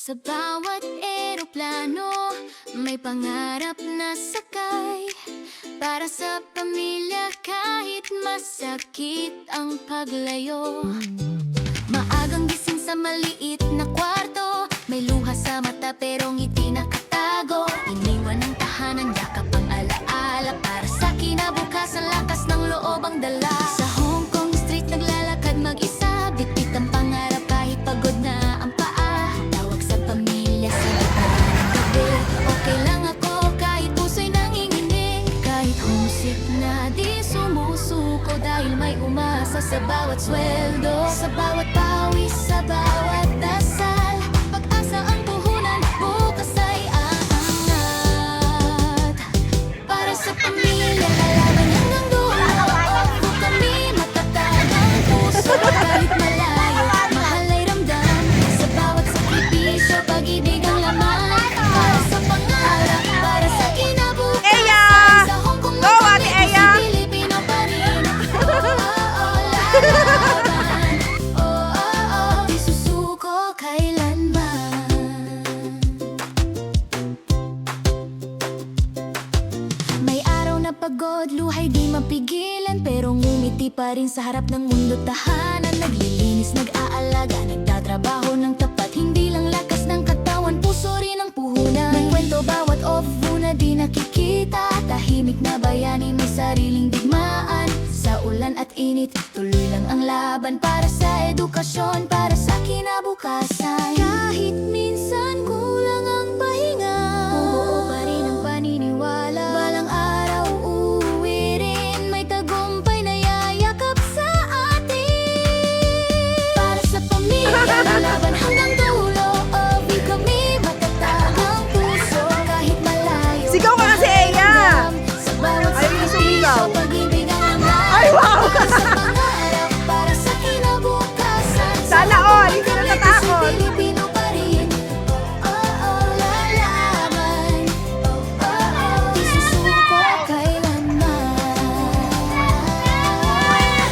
Sa bawat eroplano, may pangarap na sakay. Para sa pamilya kahit masakit ang paglayo. Maagang gising sa maliit na kwarto, may luha sa mata pero ngiti nakatago. Iniwan ng tahanan, yakap ang alaala. Para sa kinabukasan, lakas ng loob ang dala. Sa Hong Kong street naglalakad mag-isa, bitbit ang pangarap kahit pagod na ang paa. Tawag sa pamilya sa gitna ng gabi, okay lang ako kahit puso'y nanginginig. Kahit homesick na di sumusuko, dahil may umasa sa bawat sweldo. Sa bawat pawis, sa bawat dasal, pag-asa ang puhunan, bukas ay aangat. Para sa pamilya, lalaban hanggang dulo. Kung kami matatag ang puso, kahit malayo, mahal ay ramdam. Sa bawat sakripisyo, pag-ibig ang laman. Para sa pangarap, para sa kinabukasan. Sa Hong Kong na kami, sa Pilipino pa rin. Lalaban, di susuko kailanman. May araw na pagod, luhay di mapigilan, pero ngumiti pa rin sa harap ng mundo tahanan. Naglilinis, nag-aalaga, nagtatrabaho ng tapat. Hindi lang lakas ng katawan, puso rin ang puhunan. May kwento bawat off-view na di nakikita. Tahimik na bayani, may sariling digmaan. Sa ulan at init, tuloy lang ang laban. Para sa edukasyon, para sa kinabukasan. Kahit minsan kulang ang pahinga, buo pa rin ang paniniwala. Balang araw uuwi rin, may tagumpay na yayakap sa atin. Para sa pamilya, lalaban hanggang dulo. Di kami matatag ang puso, kahit malayo. Sigaw ka kasi, Eya! Sa bawat Ayaw niya sumigaw. sakripisyo, pag-ibig ang laman. Ay, wow! Para sa pangarap, para sa kinabukasan. Sana all, hindi ka natatakot. Pilipino pa rin. Lalaban. Di susuko kailanman.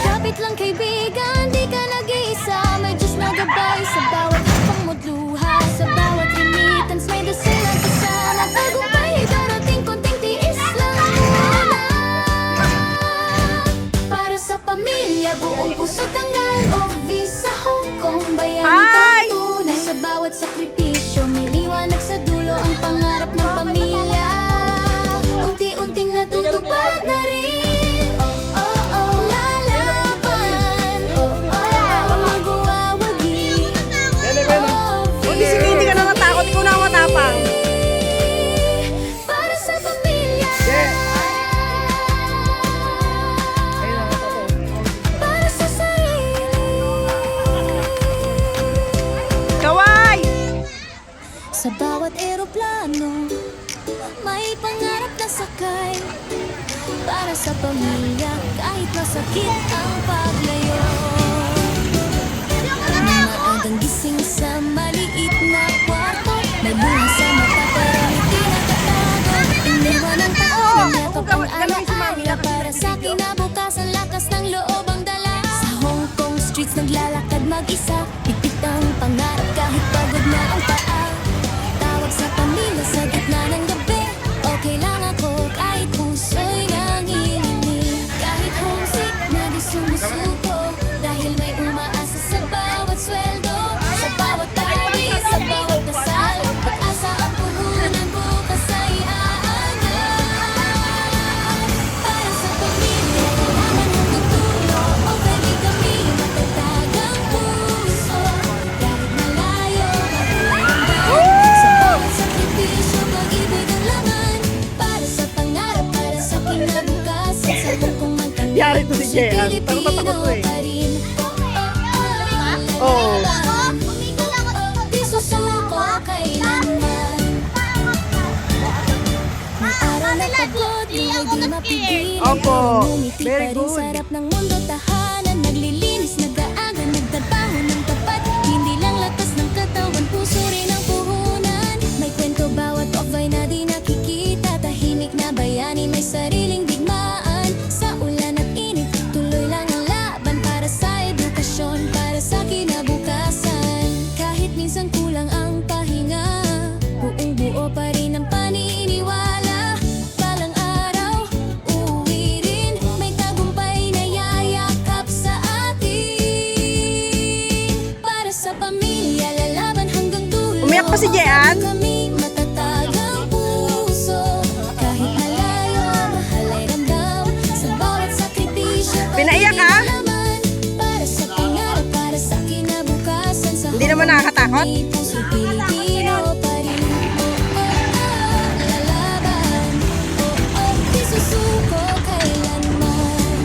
Kapit lang kaibigan, di ka nag-iisa. May Diyos na gabay sa bawat hakbang mo't luha. Sa bawat remittance, may dasal na kasama. Tagumpay ay darating, konting tiis lang muna. Para sa pamilya, buong puso tanggal o visa Hong Kong, bayani Hi! kang tunay. Sa bawat sakripisyo, may liwanag sa dulo ang pangarap ng pamilya. Unti-unting natutupad na rin. Lalaban. Magwawagi. Hindi, sige, hindi ka na natakot. Ikaw na ang matapang. Para sa pamilya. Para sa sarili. Kaway! Sa bawat eroplano, may pangarap na sakay. Para sa pamilya, kahit masakit ang paglayo. Maagang gising sa maliit na kwarto, may luha sa mata pero hindi nakatago. Iniwan ang tahanan, yakap ang alaala. Para sa kinabukasan, lakas ng loob ang dala. Sa Hong Kong streets naglalakad mag-isa, pitpit ang pangarap kahit pagod na ang paa. Tawag sa pamilya sa gitna ng gabi, okay lang ako kahit puso'y nanginginig. Kahit homesick na di sumusuko, dahil may umaasa sa bawat sweldo. Sa bawat tabi, sa bawat dasal, pag-asa ang puhunan, bukas ay aangat. Para sa pamilya, kailangan hanggang dulo. Okay, di kami matatag ang puso, kahit malayo, magulang. Sa bawat sakripisyo, pag-ibig ang laman. Para sa pangarap, para sa kinabukasan. Sa Hong Kong man kami, Yari to si Jehan. Parang Pilipino matakot to eh. pa rin. Oh. Di susuko kailanman. May araw na pagod, di mapigilan. Opo. Ngumiti Very pa rin good. sa harap ng mundo tahanan. Naglilinis, nag-aaga, nagtrabaho ng tapat. Hindi lang lakas ng katawan, puso rin ang puhunan. May kwento bawat off-ay na di nakikita. Tahimik na bayani, may sariling digmaan. Sa ulan at init, tuloy lang ang laban. Para sa edukasyon, para sa kinabukasan. Kahit minsan kulang ang pahinga, si Jean? Kami matatag ang puso. Kahit malayo, mahal ay ramdam. Sa bawat sakripisyo, Pinaiyak ka? pag-ibig para sa pangarap, para sa kinabukasan. Sa Hindi naman nakakatakot? May puso'y Pilipino pa rin. Lalaban. Di susuko kailanman.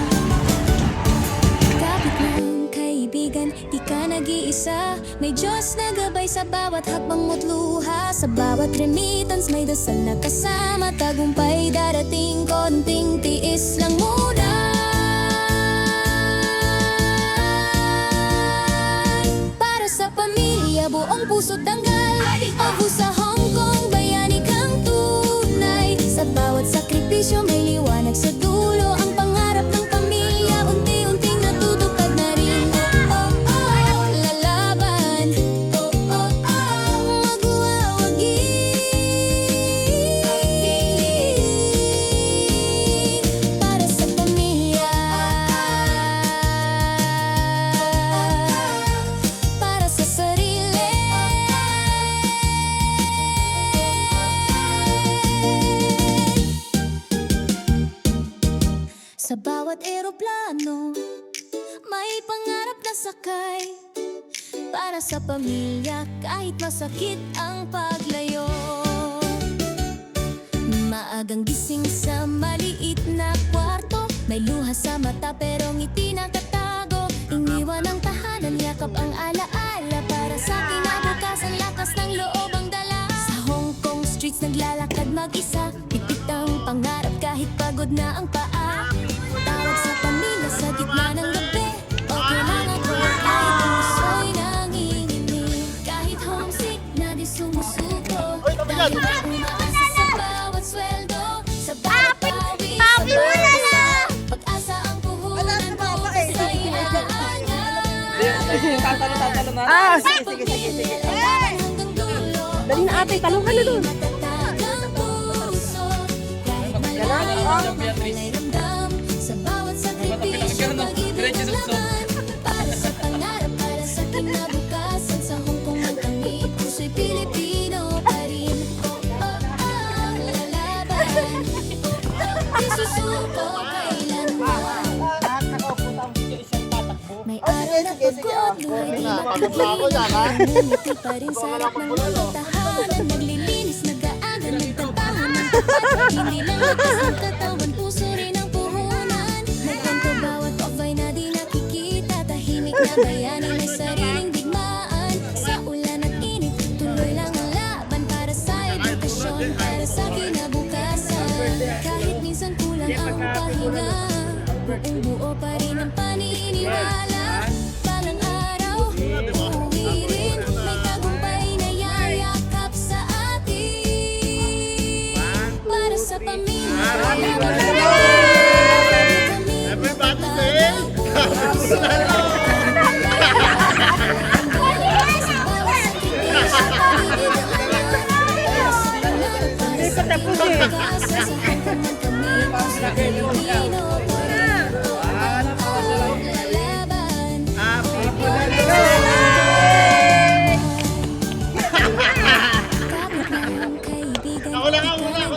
Kapit ng kaibigan, di ka nag-iisa. May Diyos na gabay sa bawat hakbang mo't luha. Sa bawat remittance may dasal na kasama. Tagumpay darating, konting tiis lang muna. Para sa pamilya, buong puso't tanggal. O sa Hong Kong, bayani kang tunay. Sa bawat sakripisyo may liwanag sa dulo. Ang pangarap ng pamilya, unti-unting natutupad na rin. Lalaban. Magwawagi. Para sa pamilya. Para sa sarili. Sa bawat eroplano, may pangarap na sakay. Para sa pamilya, kahit masakit ang paglayo. Maagang gising sa maliit na kwarto. May luha sa mata pero ngiti nakatago. Iniwan ang tahanan, yakap ang alaala. Para sa kinabukasan, lakas ng loob ang dala. Sa Hong Kong streets naglalakad mag-isa. Pipit ang pangarap kahit pagod na ang paa. Tawag sa pamilya sa gitna ng gabi. Okay lang ako kahit puso'y nanginginig. Kahit homesick na di sumusuko. Dahil umaasa sa bawat sweldo. Sa bawat pawi, sa bawat isa. Pag-asa ang puhunan ko sa inaangan. Ah, sige. Hanggang dulo. Dali na ate, talong ka na dun. Matatag ang puso. Kahit malayo, may ramdam. Sa bawat sakripisyo, pag-ibig ang laban. Para sa pangarap, para sa kinabukasan. Sa Hong Kong man kami, puso'y Pilipino pa rin. Lalaban. Di susuko kailanman. May araw na pagod, luhay di makakita. Ngumiti pa rin sa harap ng mga tahanan. Naglilinis, nag-aagal, nagtrabaho ng tapat. Hindi lang lakas ang katawan, puso rin ang puhunan. May kwento bawat off ay na di nakikita. Tahimik na bayani, may sariling digmaan. Sa ulan at init, tuloy lang ang laban. Para sa edukasyon, para sa kinabukasan. Kahit minsan kulang ang pahinga, buong buo pa rin ang paniniwala. Balang araw, uuwi rin. May tagumpay na yayakap sa atin. Para sa pamilya. Everybody sing! Hindi pa tapos eh. Ako lang ang una.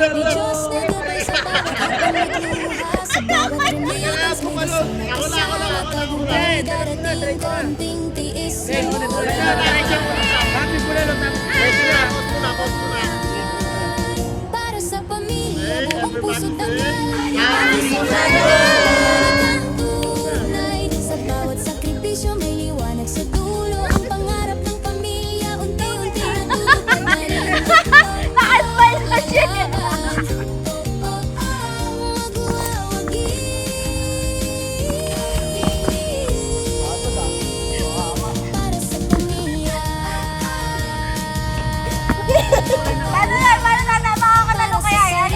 Diyos na gabay sa bawat pagluha. Sa bawat remittance may dasal na kasama. Tagumpay darating, konting tiis lang para sa pamilya, buong puso't tanggal. Tunay, sa bawat sakripisyo may liwanag sa dulo. Ang pangarap ng pamilya, unti-unti natutupad na rin. Naka-smile pa siya. Magwawagi. Para sa pamilya. Paano na makakatalo kaya yan?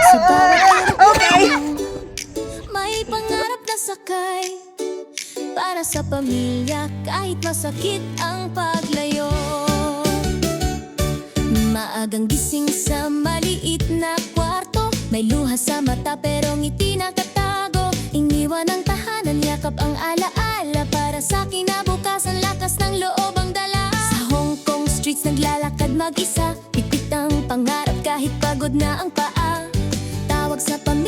Sa bawat Okay. may pangarap na sakay. Para sa pamilya, kahit masakit ang paglayo. Maagang gising sa maliit na kwarto. May luha sa mata pero ngiti nakatago. Iniwan ang tahanan, yakap ang alaala. Para sa kinabukasan, lakas ng loob ang dala. Sa Hong Kong streets naglalakad mag-isa. Pipit ang pangarap kahit pagod na ang paa. Tawag sa pamilya